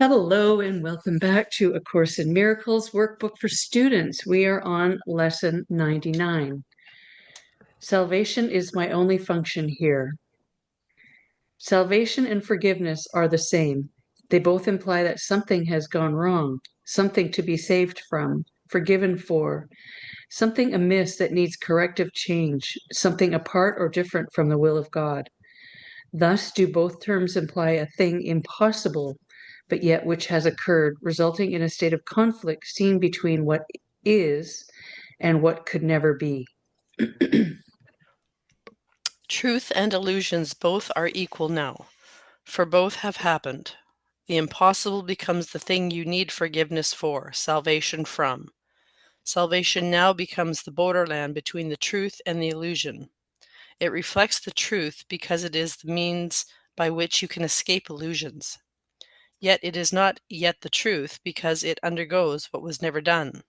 Hello and welcome back to A Course in Miracles Workbook for Students. We are on lesson 99. Salvation is my only function here. Salvation and forgiveness are the same. They both imply that something has gone wrong, something to be saved from, forgiven for, something amiss that needs corrective change, something apart or different from the will of God. Thus do both terms imply a thing impossible, but yet which has occurred, resulting in a state of conflict seen between what is and what could never be. Truth and illusions both are equal now, for both have happened. The impossible becomes the thing you need forgiveness for, salvation from. Salvation now becomes the borderland between the truth and the illusion. It reflects the truth because it is the means by which you can escape illusions. Yet it is not yet the truth because it undergoes what was never done.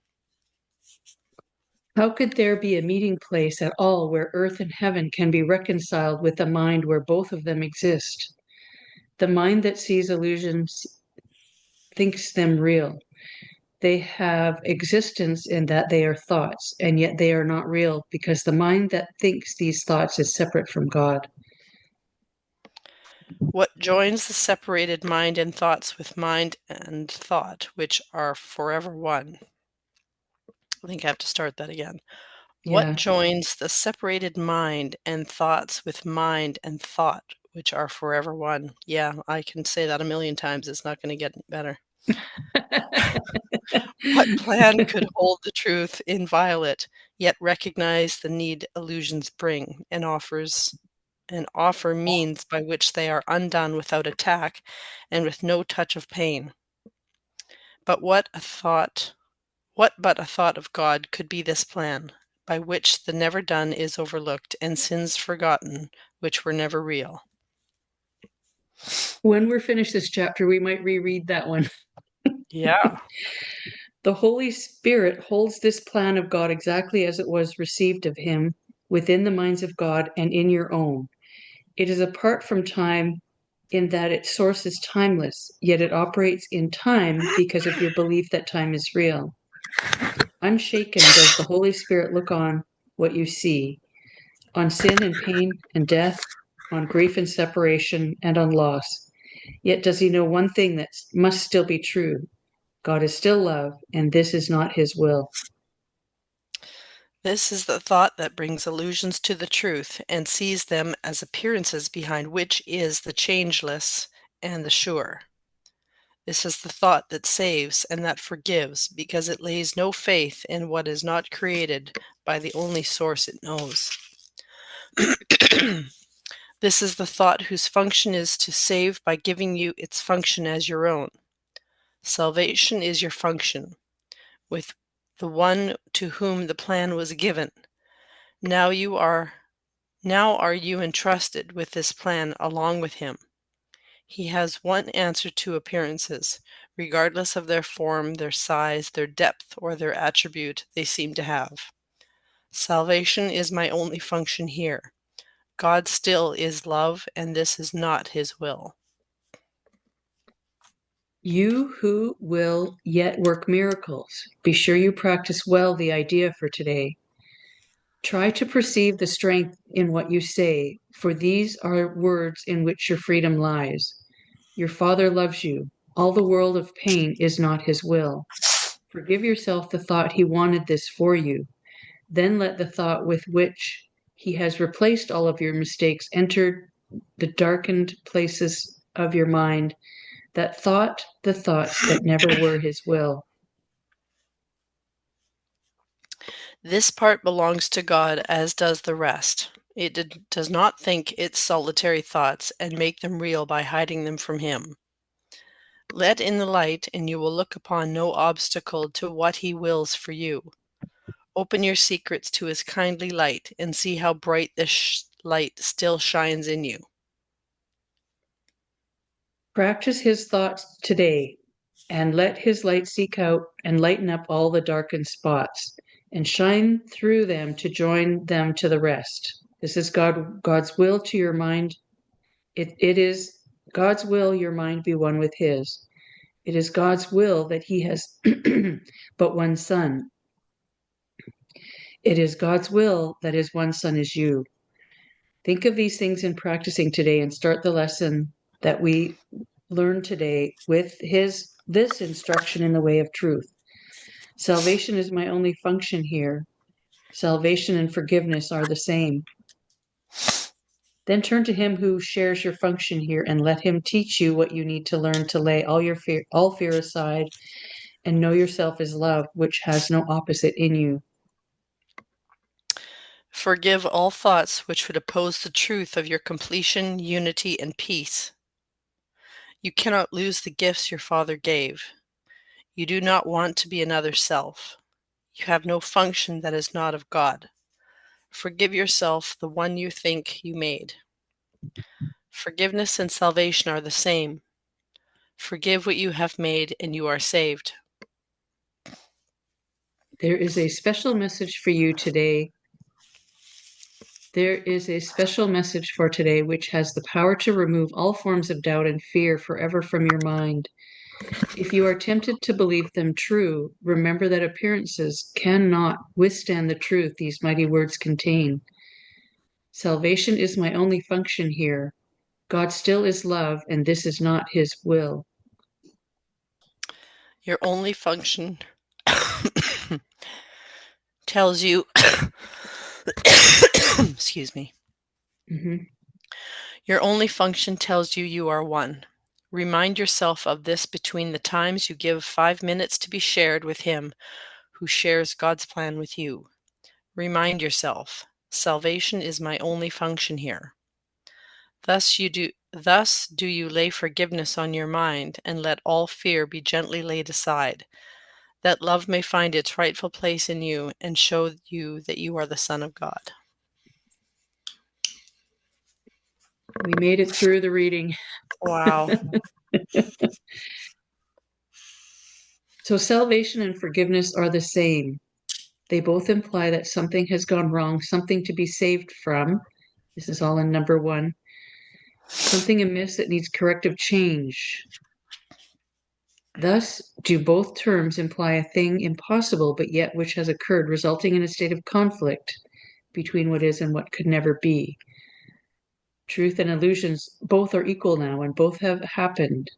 How could there be a meeting place at all where earth and heaven can be reconciled with a mind where both of them exist? The mind that sees illusions thinks them real. They have existence in that they are thoughts, and yet they are not real because the mind that thinks these thoughts is separate from God. What joins the separated mind and thoughts with mind and thought, which are forever one? I think I have to start that again. What Yeah. joins the separated mind and thoughts with mind and thought, which are forever one? Yeah, I can say that a million times. It's not going to get better. What plan could hold the truth inviolate, yet recognize the need illusions bring, and offer means by which they are undone without attack and with no touch of pain? But what but a thought of God could be this plan, by which the never done is overlooked and sins forgotten, which were never real? When we're finished this chapter, we might reread that one. Yeah. The Holy Spirit holds this plan of God exactly as it was received of Him within the minds of God and in your own. It is apart from time in that its source is timeless, yet it operates in time because of your belief that time is real. Unshaken does the Holy Spirit look on what you see, on sin and pain and death, on grief and separation, and on loss. Yet does He know one thing that must still be true. God is still love, and this is not His will. This is the thought that brings illusions to the truth and sees them as appearances behind which is the changeless and the sure. This is the thought that saves and that forgives because it lays no faith in what is not created by the only source it knows. This is the thought whose function is to save by giving you its function as your own. Salvation is your function, with the one to whom the plan was given. Now are you entrusted with this plan along with him. He has one answer to appearances, regardless of their form, their size, their depth, or their attribute they seem to have. Salvation is my only function here. God still is love, and this is not his will. You who will yet work miracles, be sure you practice well the idea for today. Try to perceive the strength in what you say, for these are words in which your freedom lies. Your Father loves you. All the world of pain is not His will. Forgive yourself the thought He wanted this for you. Then let the thought with which He has replaced all of your mistakes enter the darkened places of your mind. That thought, the thoughts that never were His will. This part belongs to God, as does the rest. It does not think its solitary thoughts and make them real by hiding them from him. Let in the light, and you will look upon no obstacle to what he wills for you. Open your secrets to his kindly light, and see how bright this light still shines in you. Practice His thoughts today, and let His light seek out and lighten up all the darkened spots, and shine through them to join them to the rest. This is God's will to your mind. It is God's will your mind be one with His. It is God's will that he has but one son. It is God's will that his one son is you. Think of these things in practicing today and start the lesson that we learned today with this instruction in the way of truth. Salvation is my only function here. Salvation and forgiveness are the same. Then turn to him who shares your function here and let him teach you what you need to learn to lay all fear aside and know yourself as love, which has no opposite in you. Forgive all thoughts which would oppose the truth of your completion, unity, and peace. You cannot lose the gifts your Father gave. You do not want to be another self. You have no function that is not of God. Forgive yourself, the one you think you made. Forgiveness and salvation are the same. Forgive what you have made, and you are saved. There is a special message for you today. There is a special message for today which has the power to remove all forms of doubt and fear forever from your mind. If you are tempted to believe them true, remember that appearances cannot withstand the truth these mighty words contain. Salvation is my only function here. God still is love, and this is not his will. Your only function tells you, excuse me. Mm-hmm. Your only function tells you you are one. Remind yourself of this between the times you give 5 minutes to be shared with him who shares God's plan with you. Remind yourself, salvation is my only function here. Thus do you lay forgiveness on your mind and let all fear be gently laid aside, that love may find its rightful place in you and show you that you are the Son of God. We made it through the reading. Wow. So salvation and forgiveness are the same. They both imply that something has gone wrong, something to be saved from. This is all in number 1. Something amiss that needs corrective change. Thus, do both terms imply a thing impossible, but yet which has occurred, resulting in a state of conflict between what is and what could never be. Truth and illusions both are equal now, and both have happened.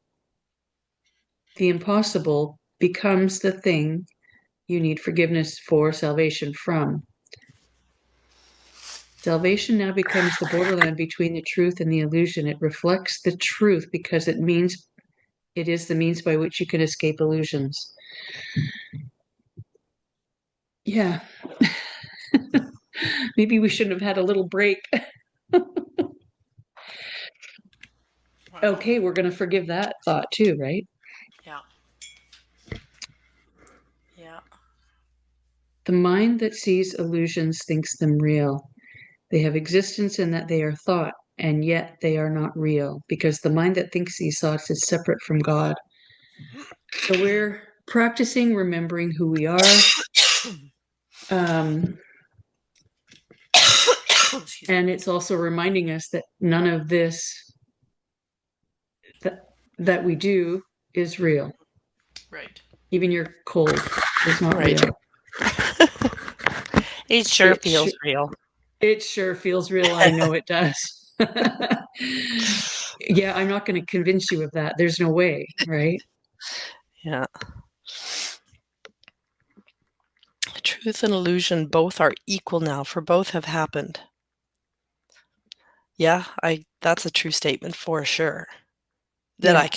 The impossible becomes the thing you need forgiveness for, salvation from. Salvation now becomes the borderland between the truth and the illusion. It reflects the truth because it is the means by which you can escape illusions. Yeah. Maybe we shouldn't have had a little break. Wow. Okay, we're going to forgive that thought too, right? Yeah. Yeah. The mind that sees illusions thinks them real. They have existence in that they are thought, and yet they are not real, because the mind that thinks these thoughts is separate from God. So we're practicing remembering who we are. And it's also reminding us that none of this that we do is real. Right. Even your cold is not Right. real. It sure It, feels real. it sure feels real. I know it does. Yeah, I'm not going to convince you of that. There's no way, right? Yeah. Truth and illusion both are equal now, for both have happened. Yeah, that's a true statement for sure. Yeah.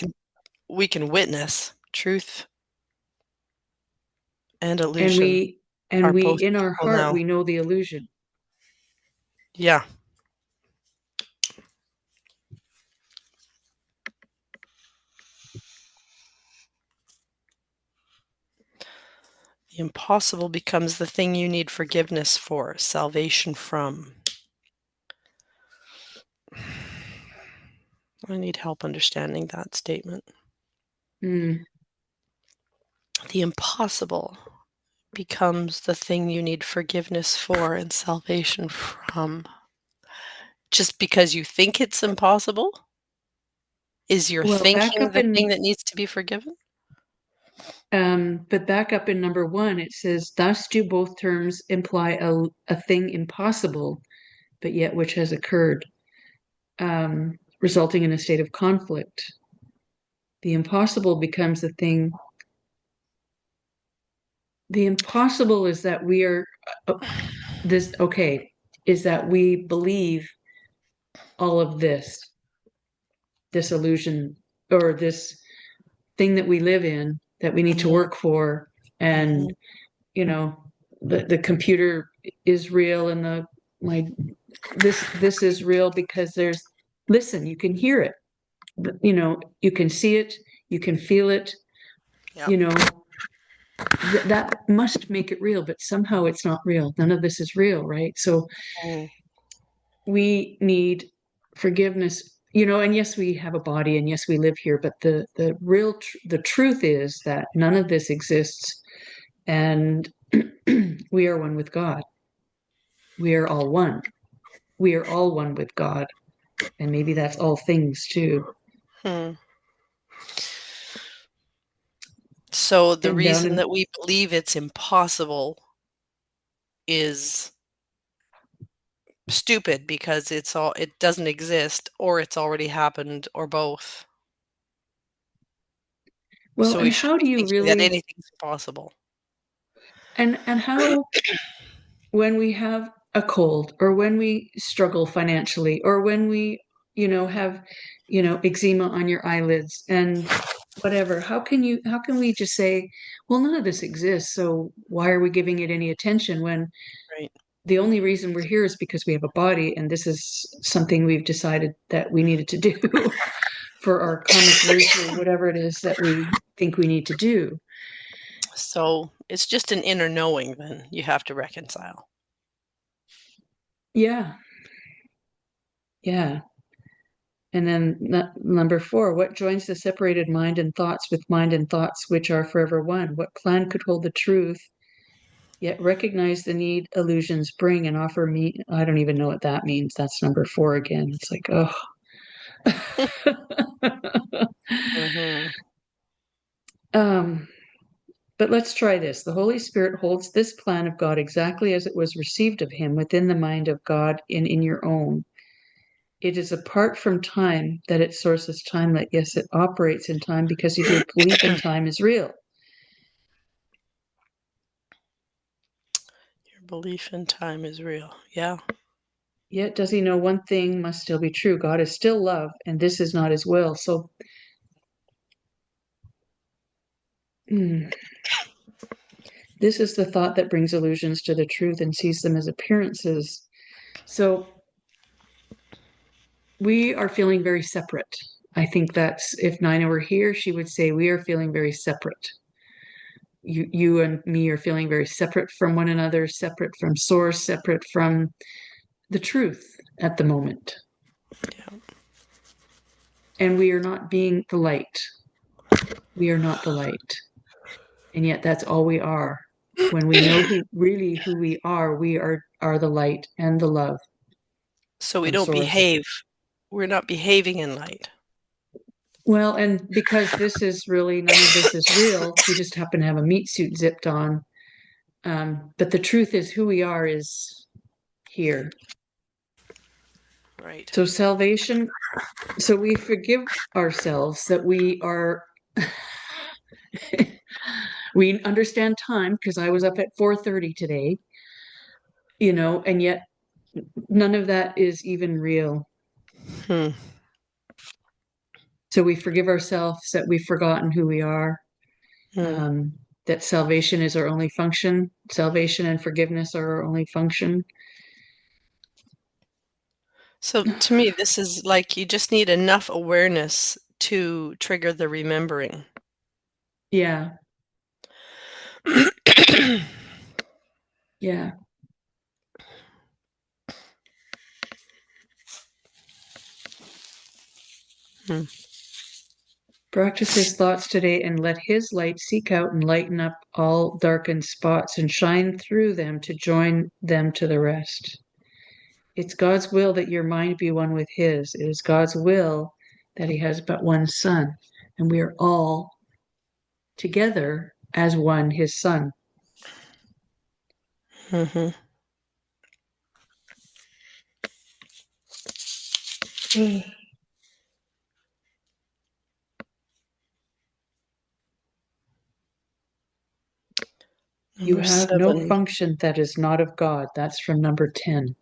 We can witness truth and And illusion we and are we both in our equal heart now. we know the illusion. Yeah. The impossible becomes the thing you need forgiveness for, salvation from. I need help understanding that statement. Mm. The impossible becomes the thing you need forgiveness for and salvation from. Just because you think it's impossible? Is your Well, back thinking up the thing in that needs to be forgiven? But back up in number 1, it says, thus do both terms imply a thing impossible, but yet which has occurred, resulting in a state of conflict. The impossible becomes the thing. The impossible is that we are is that we believe all of this illusion or this thing that we live in that we need to work for, and you know the computer is real, and this is real because listen, you can hear it, you can see it, you can feel it, Yep. you know that must make it real, but somehow it's not real. None of this is real, right? So Mm. we need forgiveness, and yes, we have a body, and yes, we live here, but the truth is that none of this exists, and we are one with God. We are all one. We are all one with God, and maybe that's all things too. Hmm. So the And down reason in that we believe it's impossible is stupid because it doesn't exist, or it's already happened, or both. well, So we and should how be do you thinking that really anything's possible. and how when we have a cold, or when we struggle financially, or when we have eczema on your eyelids and whatever, how can we just say, well, none of this exists, so why are we giving it any attention, when Right. the only reason we're here is because we have a body, and this is something we've decided that we needed to do for our karmic roots, or whatever it is that we think we need to do. So it's just an inner knowing then you have to reconcile. Yeah, yeah. And then number 4, what joins the separated mind and thoughts with mind and thoughts which are forever one? What plan could hold the truth, yet recognize the need illusions bring and offer me? I don't even know what that means. That's number 4 again. It's like, oh. Mm-hmm. um, but let's try this. The Holy Spirit holds this plan of God exactly as it was received of him within the mind of God and in your own. It is apart from time that its source is timeless. Yes, it operates in time because of your belief in time is real. Your belief in time is real. Yeah. Yet does he know one thing must still be true. God is still love, and this is not his will. So, this is the thought that brings illusions to the truth and sees them as appearances. So, we are feeling very separate. I think that's, if Nina were here, she would say, we are feeling very separate. You and me are feeling very separate from one another, separate from source, separate from the truth at the moment. Yeah. And we are not being the light. We are not the light. And yet that's all we are. When we know who we are the light and the love So we from don't source. behave. We're not behaving in light. Well, and because this is really, none of this is real, we just happen to have a meat suit zipped on. But the truth is, who we are is here. Right. So salvation, so we forgive ourselves that we are, we understand time because I was up at 4:30 today, and yet none of that is even real. Hmm. So we forgive ourselves that we've forgotten who we are, Hmm. that salvation is our only function. Salvation and forgiveness are our only function. So to me, this is like you just need enough awareness to trigger the remembering. Yeah, yeah. Hmm. Practice his thoughts today and let his light seek out and lighten up all darkened spots and shine through them to join them to the rest. It's God's will that your mind be one with his. It is God's will that he has but one son. And we are all together as one, his son. Mm-hmm. You Number have no 7. function that is not of God. That's from number 10.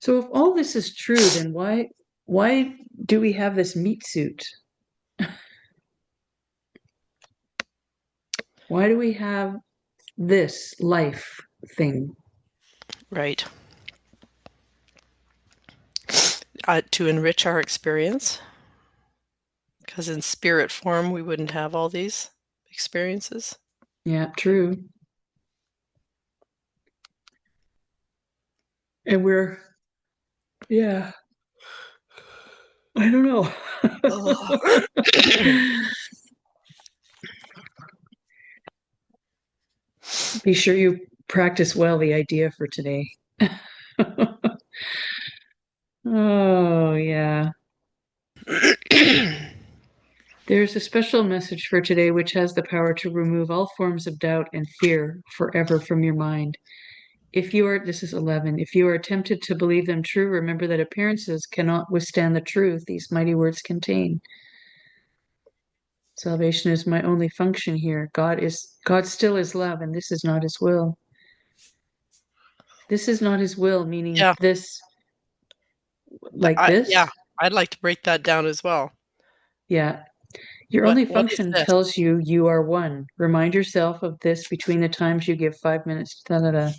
So if all this is true, then why do we have this meat suit? Why do we have this life thing? Right. To enrich our experience, because in spirit form we wouldn't have all these experiences. Yeah, true. And yeah, I don't know. Be sure you practice well the idea for today. Oh, yeah. There's a special message for today which has the power to remove all forms of doubt and fear forever from your mind. This is 11, if you are tempted to believe them true, remember that appearances cannot withstand the truth these mighty words contain. Salvation is my only function here. God still is love, and this is not his will. This is not his will, meaning Yeah, this, like yeah, this. I'd like to break that down as well. Yeah. Your What only what is function this? tells you you are one. Remind yourself of this between the times you give 5 minutes. Da, da, da.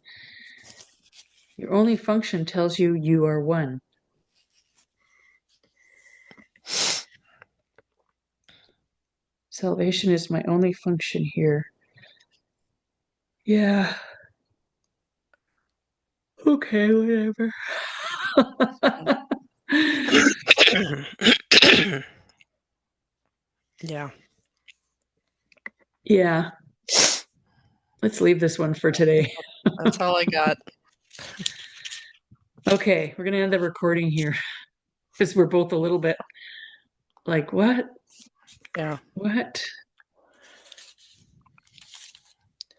Your only function tells you you are one. Salvation is my only function here. Yeah. Okay, whatever. Yeah. Yeah. Let's leave this one for today. That's all I got. Okay, we're going to end the recording here because we're both a little bit like, what? Yeah. What?